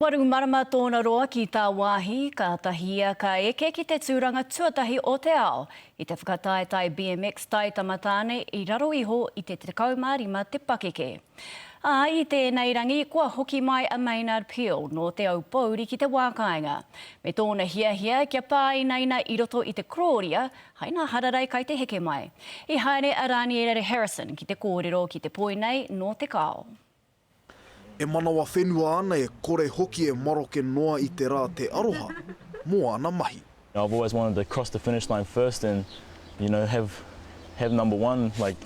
Waru marama tōna roa ki tā wāhi, ka tahia ka eke ki te tūranga tuatahi o te ao i te whakataetai BMX tai tamatāne i raro iho i te 35 te pakeke. I tēnei rangi, kua hoki mai a Maynard Peel no te au pauri ki te wākainga. Me tōna hiahia, kia pāinaina i roto i te kroria, haina hararai kai te heke mai. I haere a Raniere Harrison ki te kōrero ki te poinei no te kao. E manawa whenua ana e kore hoki e maroke noa i te rā te aroha, mo ana mahi. I've always wanted to cross the finish line first and, you know, have number one, like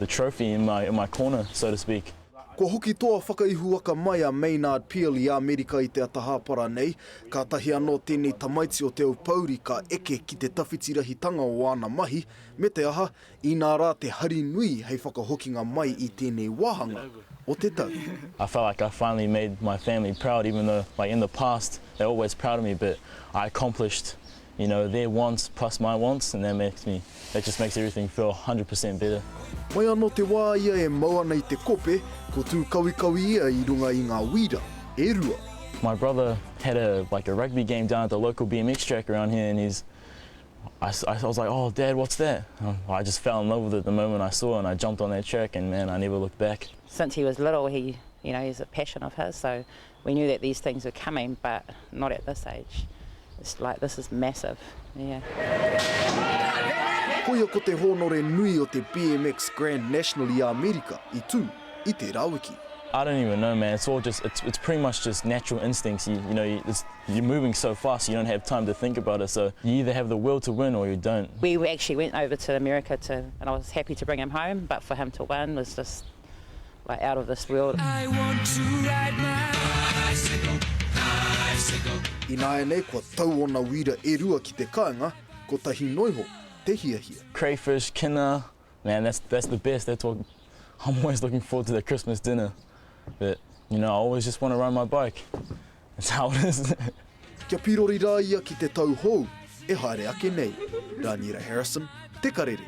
the trophy in my corner, so to speak. Ko hoki toa whakaihuaka mai a Maynard Peel i Amerika i te atahapara nei, ka tahi anō tēnei tamaiti o te au pauri ka eke ki te tawhitirahitanga o ana mahi, me te aha, i nā rā te hari nui hei whakahokinga mai i tēnei wāhanga o te tau. I felt like I finally made my family proud, even though like in the past they're always proud of me, but I accomplished, you know, their wants plus my wants, and that just makes everything feel 100% better. Mai anō te wā ia e maua nei te kope, ko tū kawi ia i runga i ngā wira, e rua. My brother had a rugby game down at the local BMX track around here, and I was like, oh, Dad, what's that? I just fell in love with it the moment I saw it, and I jumped on that track, and man, I never looked back. Since he was little, he's a passion of his, so we knew that these things were coming, but not at this age. It's like, this is massive, yeah. Koia ko te honore nui o te BMX Grand National i Amerika, i tū, i te rawiki. I don't even know, man. It's all just, it's pretty much just natural instincts. You're moving so fast, you don't have time to think about it. So you either have the will to win or you don't. We actually went over to America and I was happy to bring him home, but for him to win was just like out of this world. I want to ride my bicycle. I nā e nei, kua tau ona wira e rua ki te kāinga, ko tahi noiho, te hiahia. Crayfish, kina, man, that's the best. That's what I'm always looking forward to, the Christmas dinner. But, you know, I always just want to ride my bike. That's how it is. Kia pirori rā ia ki te tau hou, e haere ake nei. Raniere Harrison, Te Karere.